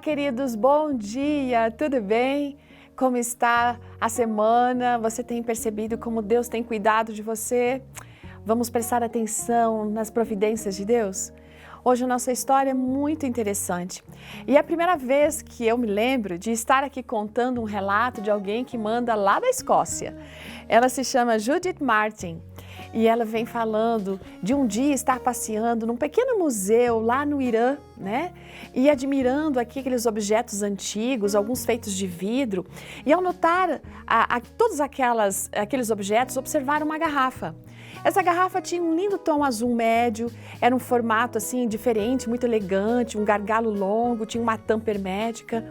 queridos, bom dia, tudo bem? Como está a semana? Você tem percebido como Deus tem cuidado de você? Vamos prestar atenção nas providências de Deus? Hoje a nossa história é muito interessante e é a primeira vez que eu me lembro de estar aqui contando um relato de alguém que manda lá da Escócia. Ela se chama Judith Martin. E ela vem falando de um dia estar passeando num pequeno museu lá no Irã, né? E admirando aqui aqueles objetos antigos, alguns feitos de vidro. E ao notar todos aqueles objetos, observaram uma garrafa. Essa garrafa tinha um lindo tom azul médio, era um formato assim diferente, muito elegante, um gargalo longo, tinha uma tampa hermética.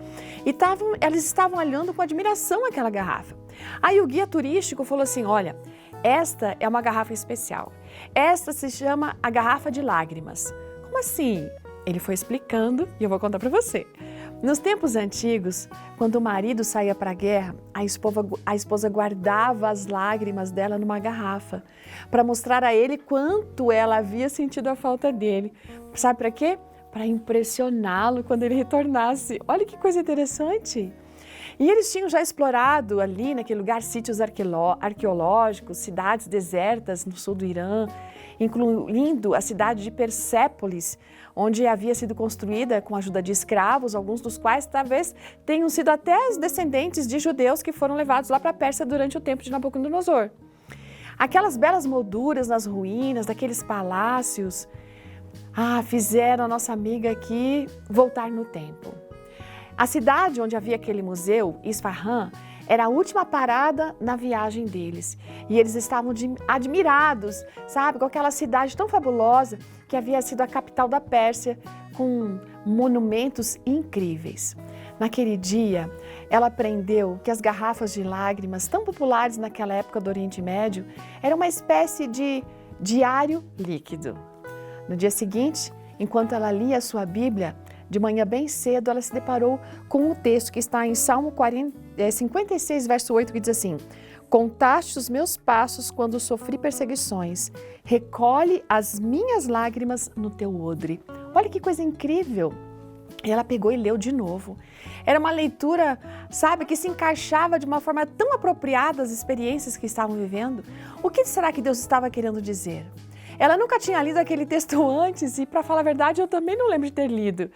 E elas estavam olhando com admiração aquela garrafa. Aí o guia turístico falou assim, olha, esta é uma garrafa especial. Esta se chama a garrafa de lágrimas. Como assim? Ele foi explicando e eu vou contar para você. Nos tempos antigos, quando o marido saía para a guerra, a esposa guardava as lágrimas dela numa garrafa para mostrar a ele quanto ela havia sentido a falta dele. Sabe para quê? Para impressioná-lo quando ele retornasse. Olha que coisa interessante! E eles tinham já explorado ali naquele lugar sítios arqueológicos, cidades desertas no sul do Irã, incluindo a cidade de Persépolis, onde havia sido construída com a ajuda de escravos, alguns dos quais talvez tenham sido até os descendentes de judeus que foram levados lá para a Pérsia durante o tempo de Nabucodonosor. Aquelas belas molduras nas ruínas daqueles palácios, fizeram a nossa amiga aqui voltar no tempo. A cidade onde havia aquele museu, Isfahan, era a última parada na viagem deles. E eles estavam admirados, sabe, com aquela cidade tão fabulosa que havia sido a capital da Pérsia, com monumentos incríveis. Naquele dia, ela aprendeu que as garrafas de lágrimas, tão populares naquela época do Oriente Médio, eram uma espécie de diário líquido. No dia seguinte, enquanto ela lia a sua Bíblia, de manhã bem cedo, ela se deparou com um texto que está em Salmo 56, verso 8, que diz assim: Contaste os meus passos quando sofri perseguições, recolhe as minhas lágrimas no teu odre. Olha que coisa incrível! E ela pegou e leu de novo. Era uma leitura, sabe, que se encaixava de uma forma tão apropriada às experiências que estavam vivendo. O que será que Deus estava querendo dizer? Ela nunca tinha lido aquele texto antes e, para falar a verdade, eu também não lembro de ter lido.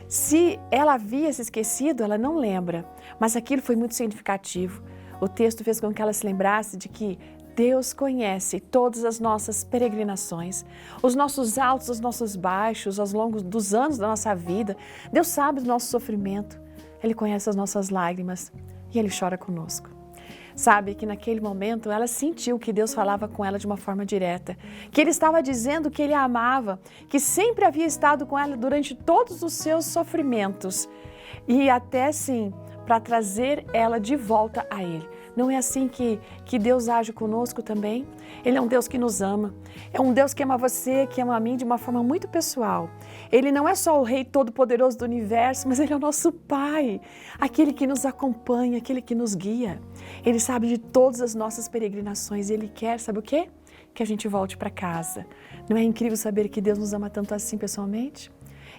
Se ela havia se esquecido, ela não lembra, mas aquilo foi muito significativo. O texto fez com que ela se lembrasse de que Deus conhece todas as nossas peregrinações, os nossos altos, os nossos baixos, ao longo dos anos da nossa vida. Deus sabe do nosso sofrimento, Ele conhece as nossas lágrimas e Ele chora conosco. Sabe que naquele momento ela sentiu que Deus falava com ela de uma forma direta, que Ele estava dizendo que Ele a amava, que sempre havia estado com ela durante todos os seus sofrimentos e até sim para trazer ela de volta a Ele. Não é assim que Deus age conosco também? Ele é um Deus que nos ama, é um Deus que ama você, que ama a mim de uma forma muito pessoal. Ele não é só o Rei Todo-Poderoso do Universo, mas Ele é o nosso Pai, aquele que nos acompanha, aquele que nos guia. Ele sabe de todas as nossas peregrinações e Ele quer, sabe o quê? Que a gente volte para casa. Não é incrível saber que Deus nos ama tanto assim pessoalmente?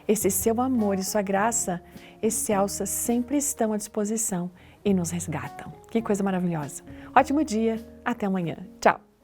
Esse seu amor e sua graça, esse alça sempre estão à disposição e nos resgatam. Que coisa maravilhosa. Ótimo dia, até amanhã. Tchau.